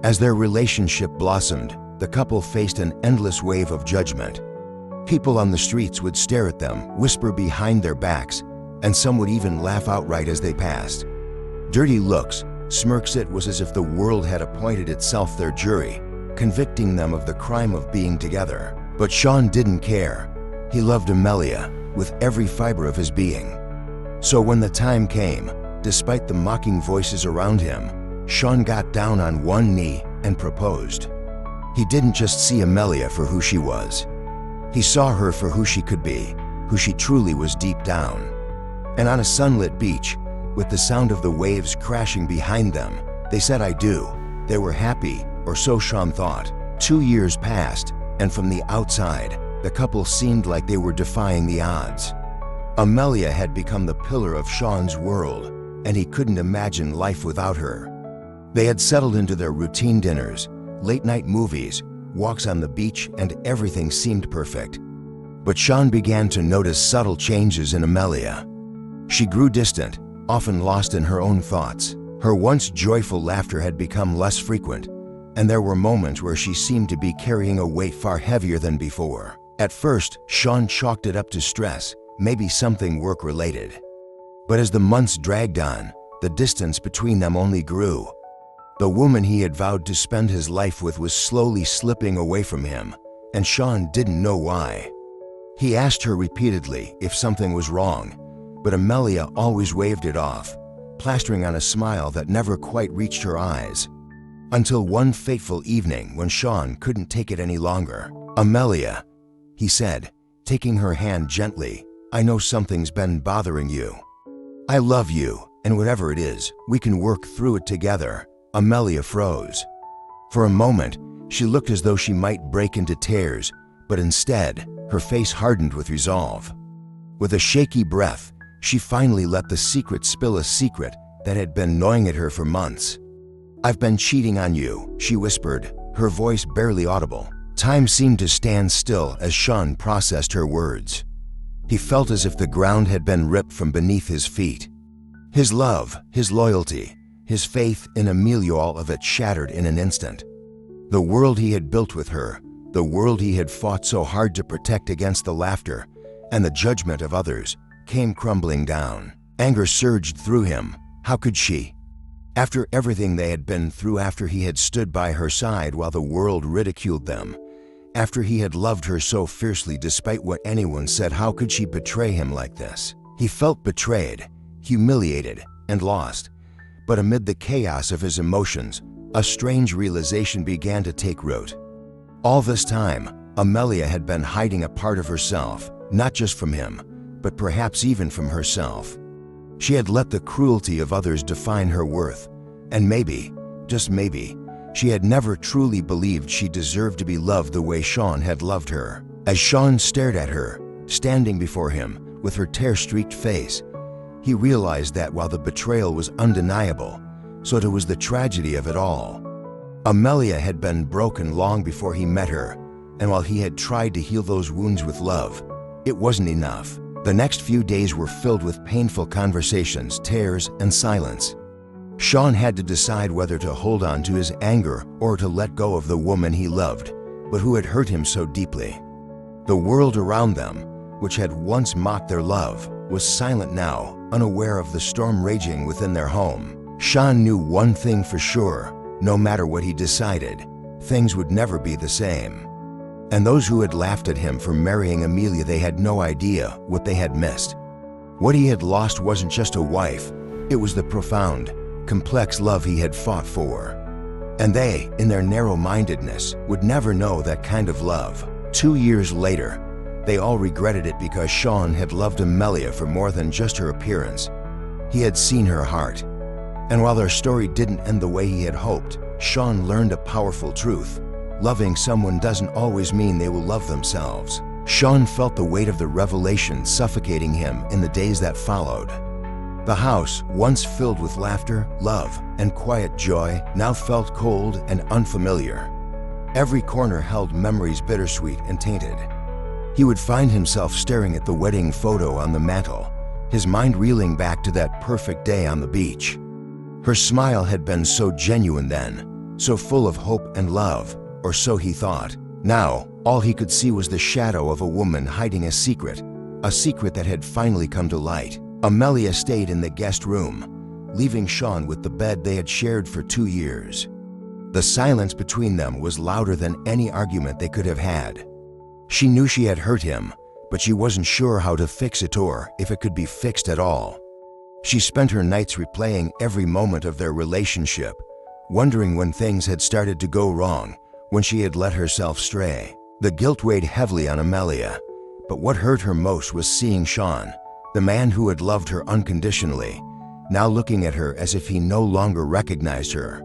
As their relationship blossomed, the couple faced an endless wave of judgment. People on the streets would stare at them, whisper behind their backs, and some would even laugh outright as they passed. Dirty looks, smirks. It was as if the world had appointed itself their jury, convicting them of the crime of being together. But Sean didn't care. He loved Amelia with every fiber of his being. So when the time came, despite the mocking voices around him, Sean got down on one knee and proposed. He didn't just see Amelia for who she was. He saw her for who she could be, who she truly was deep down. And on a sunlit beach, with the sound of the waves crashing behind them, they said "I do." They were happy, or so Sean thought. 2 years passed, and from the outside, the couple seemed like they were defying the odds. Amelia had become the pillar of Sean's world, and he couldn't imagine life without her. They had settled into their routine dinners, late-night movies, walks on the beach, and everything seemed perfect. But Sean began to notice subtle changes in Amelia. She grew distant, often lost in her own thoughts. Her once joyful laughter had become less frequent, and there were moments where she seemed to be carrying a weight far heavier than before. At first, Sean chalked it up to stress, maybe something work-related. But as the months dragged on, the distance between them only grew. The woman he had vowed to spend his life with was slowly slipping away from him, and Sean didn't know why. He asked her repeatedly if something was wrong, but Amelia always waved it off, plastering on a smile that never quite reached her eyes. Until one fateful evening when Sean couldn't take it any longer. "Amelia," he said, taking her hand gently, "I know something's been bothering you. I love you, and whatever it is, we can work through it together." Amelia froze. For a moment, she looked as though she might break into tears, but instead, her face hardened with resolve. With a shaky breath, she finally let the secret spill, a secret that had been gnawing at her for months. "I've been cheating on you," she whispered, her voice barely audible. Time seemed to stand still as Sean processed her words. He felt as if the ground had been ripped from beneath his feet. His love, his loyalty, his faith in Amelia, all of it shattered in an instant. The world he had built with her, the world he had fought so hard to protect against the laughter and the judgment of others, came crumbling down. Anger surged through him. How could she? After everything they had been through, after he had stood by her side while the world ridiculed them, after he had loved her so fiercely despite what anyone said, how could she betray him like this? He felt betrayed, humiliated, and lost. But amid the chaos of his emotions, a strange realization began to take root. All this time, Amelia had been hiding a part of herself, not just from him, but perhaps even from herself. She had let the cruelty of others define her worth, and maybe, just maybe, she had never truly believed she deserved to be loved the way Sean had loved her. As Sean stared at her, standing before him with her tear-streaked face, he realized that while the betrayal was undeniable, so too was the tragedy of it all. Amelia had been broken long before he met her, and while he had tried to heal those wounds with love, it wasn't enough. The next few days were filled with painful conversations, tears, and silence. Sean had to decide whether to hold on to his anger or to let go of the woman he loved, but who had hurt him so deeply. The world around them, which had once mocked their love, was silent now, unaware of the storm raging within their home. Sean knew one thing for sure: no matter what he decided, things would never be the same. And those who had laughed at him for marrying Amelia, they had no idea what they had missed. What he had lost wasn't just a wife, it was the profound, complex love he had fought for. And they, in their narrow-mindedness, would never know that kind of love. 2 years later, they all regretted it because Sean had loved Amelia for more than just her appearance. He had seen her heart. And while their story didn't end the way he had hoped, Sean learned a powerful truth. Loving someone doesn't always mean they will love themselves. Sean felt the weight of the revelation suffocating him in the days that followed. The house, once filled with laughter, love, and quiet joy, now felt cold and unfamiliar. Every corner held memories bittersweet and tainted. He would find himself staring at the wedding photo on the mantel, his mind reeling back to that perfect day on the beach. Her smile had been so genuine then, so full of hope and love, or so he thought. Now, all he could see was the shadow of a woman hiding a secret that had finally come to light. Amelia stayed in the guest room, leaving Sean with the bed they had shared for 2 years. The silence between them was louder than any argument they could have had. She knew she had hurt him, but she wasn't sure how to fix it or if it could be fixed at all. She spent her nights replaying every moment of their relationship, wondering when things had started to go wrong, when she had let herself stray. The guilt weighed heavily on Amelia, but what hurt her most was seeing Sean, the man who had loved her unconditionally, now looking at her as if he no longer recognized her.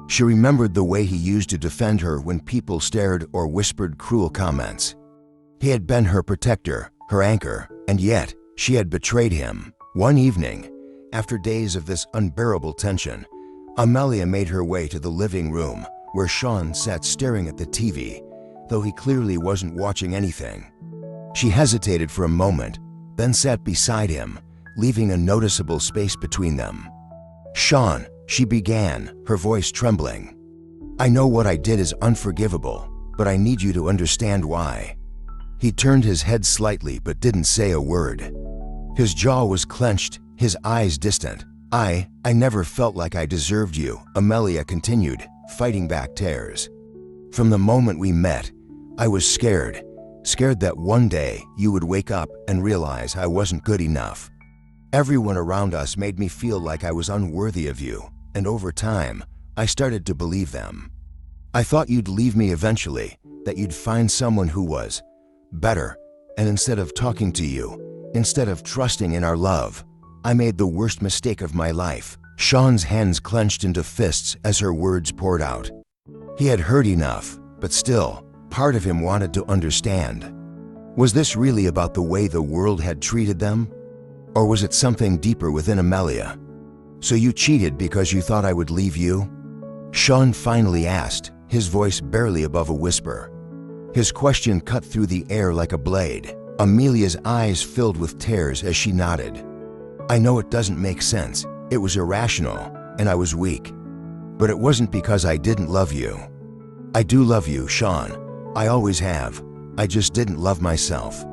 She remembered the way he used to defend her when people stared or whispered cruel comments. He had been her protector, her anchor, and yet she had betrayed him. One evening, after days of this unbearable tension, Amelia made her way to the living room where Sean sat staring at the TV, though he clearly wasn't watching anything. She hesitated for a moment, then sat beside him, leaving a noticeable space between them. "Sean," she began, her voice trembling. "I know what I did is unforgivable, but I need you to understand why." He turned his head slightly but didn't say a word. His jaw was clenched, his eyes distant. I never felt like I deserved you," Amelia continued, fighting back tears. "From the moment we met, I was scared that one day you would wake up and realize I wasn't good enough. Everyone around us made me feel like I was unworthy of you, and over time, I started to believe them. I thought you'd leave me eventually, that you'd find someone who was better, and instead of talking to you, instead of trusting in our love, I made the worst mistake of my life." Sean's hands clenched into fists as her words poured out. He had heard enough, but still, part of him wanted to understand. Was this really about the way the world had treated them? Or was it something deeper within Amelia? "So you cheated because you thought I would leave you?" Sean finally asked, his voice barely above a whisper. His question cut through the air like a blade. Amelia's eyes filled with tears as she nodded. "I know it doesn't make sense. It was irrational, and I was weak. But it wasn't because I didn't love you. I do love you, Sean. I always have. I just didn't love myself."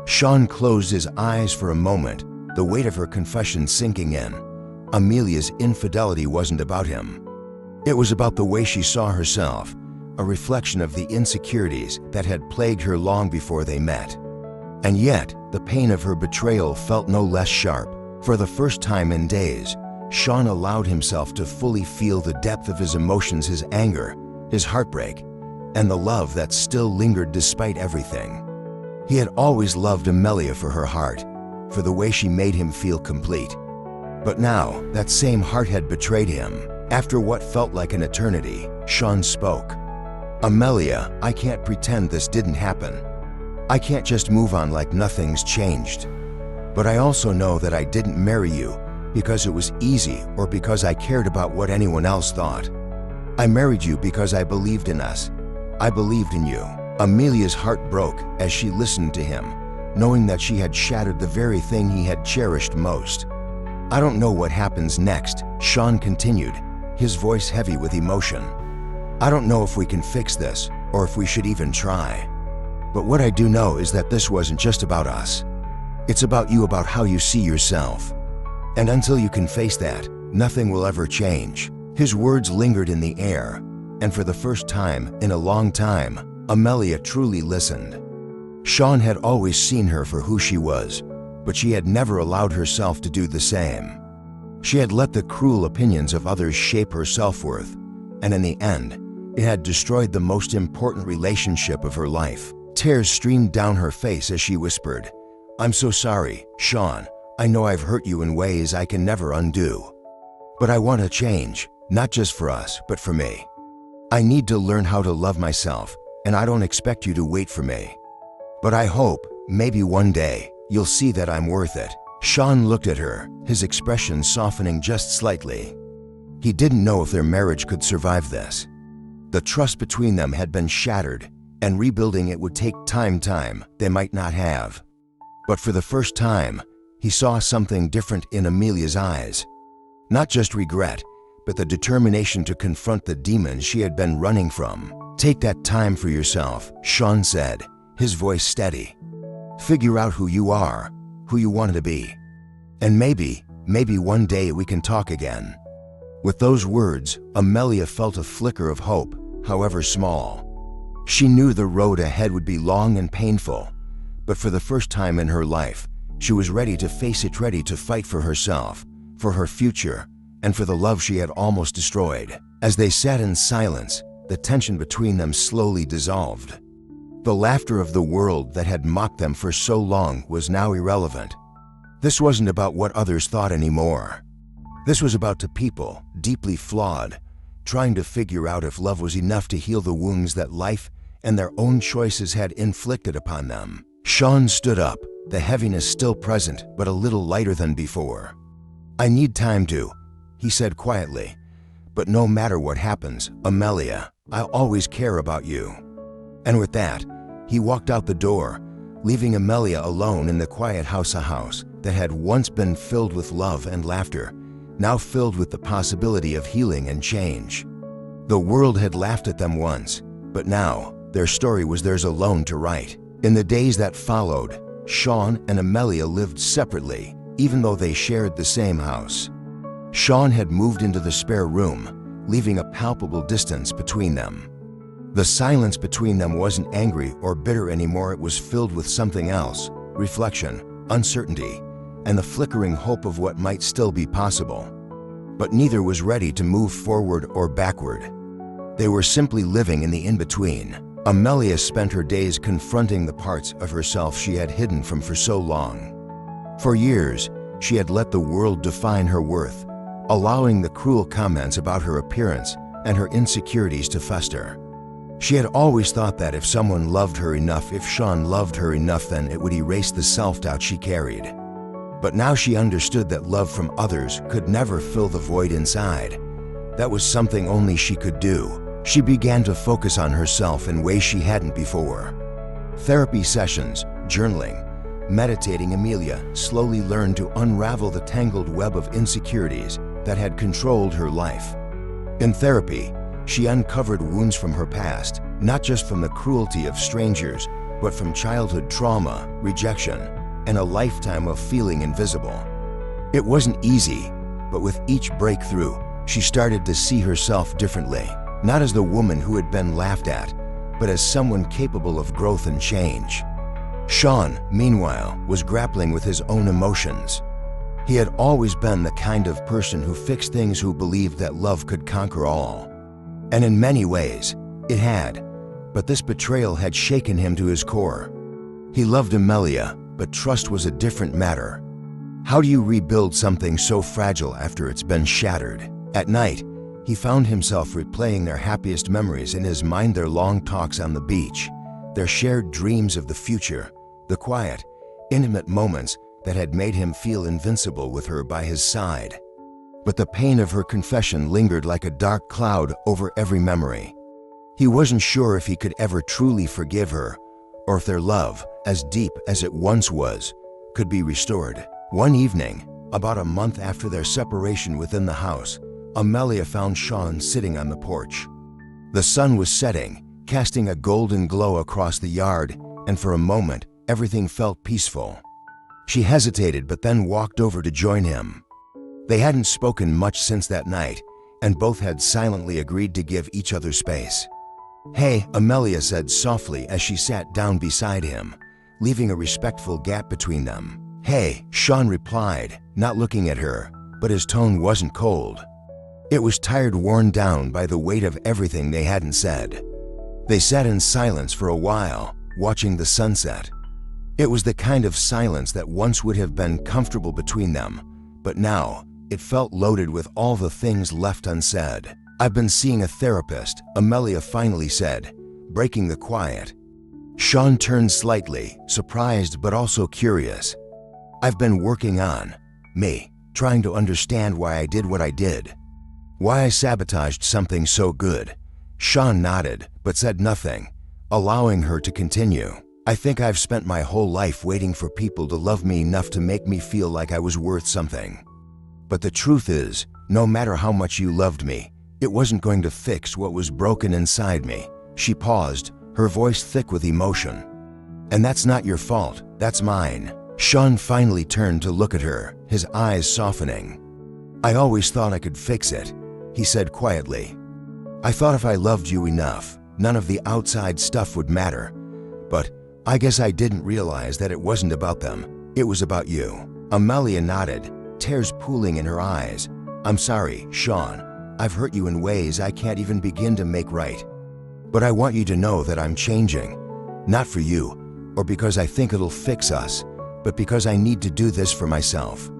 Sean closed his eyes for a moment, the weight of her confession sinking in. Amelia's infidelity wasn't about him. It was about the way she saw herself, a reflection of the insecurities that had plagued her long before they met. And yet, the pain of her betrayal felt no less sharp. For the first time in days, Sean allowed himself to fully feel the depth of his emotions, his anger, his heartbreak, and the love that still lingered despite everything. He had always loved Amelia for her heart, for the way she made him feel complete. But now, that same heart had betrayed him. After what felt like an eternity, Sean spoke. "Amelia, I can't pretend this didn't happen. I can't just move on like nothing's changed. But I also know that I didn't marry you because it was easy or because I cared about what anyone else thought. I married you because I believed in us. I believed in you." Amelia's heart broke as she listened to him, knowing that she had shattered the very thing he had cherished most. "I don't know what happens next," Sean continued, his voice heavy with emotion. "I don't know if we can fix this or if we should even try. But what I do know is that this wasn't just about us. It's about you, about how you see yourself. And until you can face that, nothing will ever change." His words lingered in the air, and for the first time in a long time, Amelia truly listened. Sean had always seen her for who she was, but she had never allowed herself to do the same. She had let the cruel opinions of others shape her self-worth, and in the end, it had destroyed the most important relationship of her life. Tears streamed down her face as she whispered, "I'm so sorry, Sean. I know I've hurt you in ways I can never undo. But I want to change, not just for us, but for me. I need to learn how to love myself, and I don't expect you to wait for me. But I hope, maybe one day, you'll see that I'm worth it." Sean looked at her, his expression softening just slightly. He didn't know if their marriage could survive this. The trust between them had been shattered, and rebuilding it would take time they might not have. But for the first time, he saw something different in Amelia's eyes. Not just regret, but the determination to confront the demons she had been running from. "Take that time for yourself," Sean said, his voice steady. "Figure out who you are, who you want to be. And maybe one day we can talk again." With those words, Amelia felt a flicker of hope, however small. She knew the road ahead would be long and painful, but for the first time in her life, she was ready to face it, ready to fight for herself, for her future, and for the love she had almost destroyed. As they sat in silence, the tension between them slowly dissolved. The laughter of the world that had mocked them for so long was now irrelevant. This wasn't about what others thought anymore. This was about two people, deeply flawed, trying to figure out if love was enough to heal the wounds that life and their own choices had inflicted upon them. Sean stood up, the heaviness still present, but a little lighter than before. "I need time to," he said quietly. "But no matter what happens, Amelia, I'll always care about you." And with that, he walked out the door, leaving Amelia alone in the quiet house, a house that had once been filled with love and laughter, now filled with the possibility of healing and change. The world had laughed at them once, but now their story was theirs alone to write. In the days that followed, Sean and Amelia lived separately, even though they shared the same house. Sean had moved into the spare room, leaving a palpable distance between them. The silence between them wasn't angry or bitter anymore. It was filled with something else: reflection, uncertainty, and the flickering hope of what might still be possible. But neither was ready to move forward or backward. They were simply living in the in-between. Amelia spent her days confronting the parts of herself she had hidden from for so long. For years, she had let the world define her worth, allowing the cruel comments about her appearance and her insecurities to fester. She had always thought that if someone loved her enough, if Sean loved her enough, then it would erase the self-doubt she carried. But now she understood that love from others could never fill the void inside. That was something only she could do. She began to focus on herself in ways she hadn't before. Therapy sessions, journaling, meditating. Amelia slowly learned to unravel the tangled web of insecurities that had controlled her life. In therapy, she uncovered wounds from her past, not just from the cruelty of strangers, but from childhood trauma, rejection, and a lifetime of feeling invisible. It wasn't easy, but with each breakthrough, she started to see herself differently, not as the woman who had been laughed at, but as someone capable of growth and change. Sean, meanwhile, was grappling with his own emotions. He had always been the kind of person who fixed things, who believed that love could conquer all. And in many ways, it had, but this betrayal had shaken him to his core. He loved Amelia, but trust was a different matter. How do you rebuild something so fragile after it's been shattered? At night, he found himself replaying their happiest memories in his mind, their long talks on the beach, their shared dreams of the future, the quiet, intimate moments that had made him feel invincible with her by his side. But the pain of her confession lingered like a dark cloud over every memory. He wasn't sure if he could ever truly forgive her, or if their love, as deep as it once was, could be restored. One evening, about a month after their separation within the house, Amelia found Sean sitting on the porch. The sun was setting, casting a golden glow across the yard, and for a moment, everything felt peaceful. She hesitated, but then walked over to join him. They hadn't spoken much since that night, and both had silently agreed to give each other space. "Hey," Amelia said softly as she sat down beside him, leaving a respectful gap between them. "Hey," Sean replied, not looking at her, but his tone wasn't cold. It was tired, worn down by the weight of everything they hadn't said. They sat in silence for a while, watching the sunset. It was the kind of silence that once would have been comfortable between them, but now it felt loaded with all the things left unsaid. "I've been seeing a therapist," Amelia finally said, breaking the quiet. Sean turned slightly, surprised but also curious. "I've been working on me, trying to understand why I did what I did. Why I sabotaged something so good." Sean nodded, but said nothing, allowing her to continue. "I think I've spent my whole life waiting for people to love me enough to make me feel like I was worth something. But the truth is, no matter how much you loved me, it wasn't going to fix what was broken inside me. She paused, her voice thick with emotion. And that's not your fault, that's mine. Sean finally turned to look at her, his eyes softening. I always thought I could fix it, he said quietly. I thought if I loved you enough, none of the outside stuff would matter. But I guess I didn't realize that it wasn't about them, it was about you. Amelia nodded, tears pooling in her eyes. I'm sorry, Sean. I've hurt you in ways I can't even begin to make right. But I want you to know that I'm changing. Not for you, or because I think it'll fix us, but because I need to do this for myself.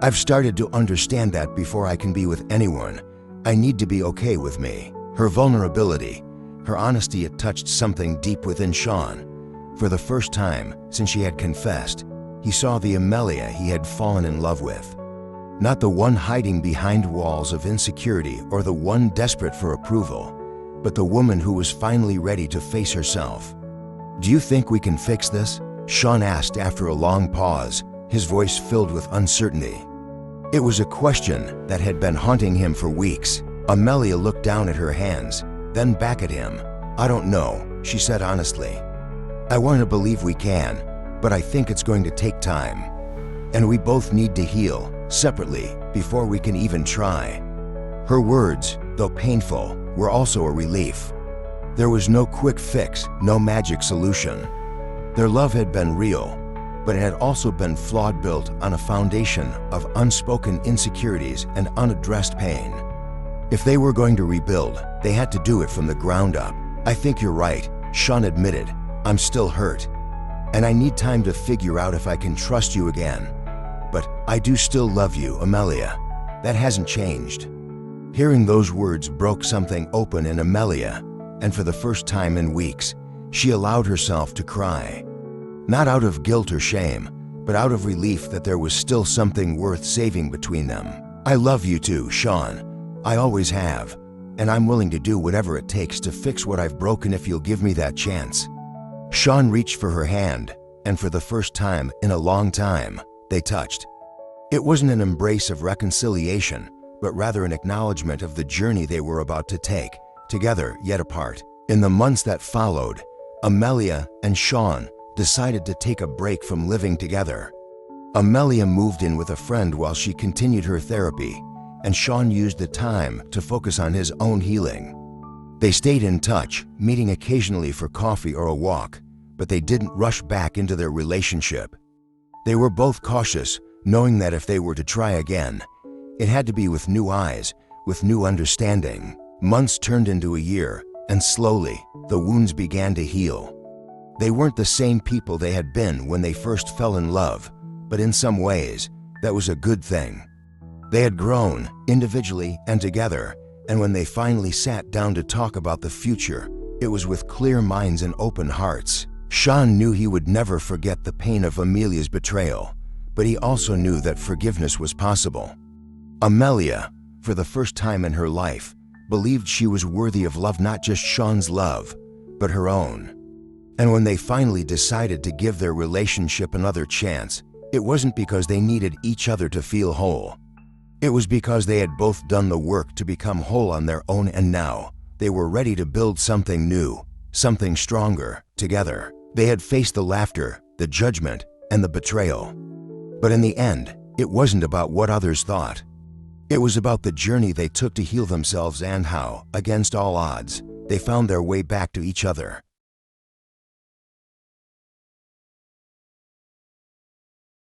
I've started to understand that before I can be with anyone, I need to be okay with me. Her vulnerability, her honesty, it touched something deep within Sean. For the first time since she had confessed, he saw the Amelia he had fallen in love with. Not the one hiding behind walls of insecurity or the one desperate for approval, but the woman who was finally ready to face herself. Do you think we can fix this? Sean asked after a long pause, his voice filled with uncertainty. It was a question that had been haunting him for weeks. Amelia looked down at her hands, then back at him. I don't know, she said honestly. I want to believe we can, but I think it's going to take time. And we both need to heal, separately, before we can even try. Her words, though painful, were also a relief. There was no quick fix, no magic solution. Their love had been real, but it had also been flawed, built on a foundation of unspoken insecurities and unaddressed pain. If they were going to rebuild, they had to do it from the ground up. I think you're right, Sean admitted. I'm still hurt, and I need time to figure out if I can trust you again. But I do still love you, Amelia. That hasn't changed. Hearing those words broke something open in Amelia, and for the first time in weeks, she allowed herself to cry. Not out of guilt or shame, but out of relief that there was still something worth saving between them. I love you too, Sean. I always have, and I'm willing to do whatever it takes to fix what I've broken if you'll give me that chance. Sean reached for her hand, and for the first time in a long time, they touched. It wasn't an embrace of reconciliation, but rather an acknowledgement of the journey they were about to take, together yet apart. In the months that followed, Amelia and Sean decided to take a break from living together. Amelia moved in with a friend while she continued her therapy, and Sean used the time to focus on his own healing. They stayed in touch, meeting occasionally for coffee or a walk, but they didn't rush back into their relationship. They were both cautious, knowing that if they were to try again, it had to be with new eyes, with new understanding. Months turned into a year, and slowly, the wounds began to heal. They weren't the same people they had been when they first fell in love, but in some ways, that was a good thing. They had grown, individually and together, and when they finally sat down to talk about the future, it was with clear minds and open hearts. Sean knew he would never forget the pain of Amelia's betrayal, but he also knew that forgiveness was possible. Amelia, for the first time in her life, believed she was worthy of love, not just Sean's love, but her own. And when they finally decided to give their relationship another chance, it wasn't because they needed each other to feel whole. It was because they had both done the work to become whole on their own, and now they were ready to build something new, something stronger, together. They had faced the laughter, the judgment, and the betrayal. But in the end, it wasn't about what others thought. It was about the journey they took to heal themselves and how, against all odds, they found their way back to each other.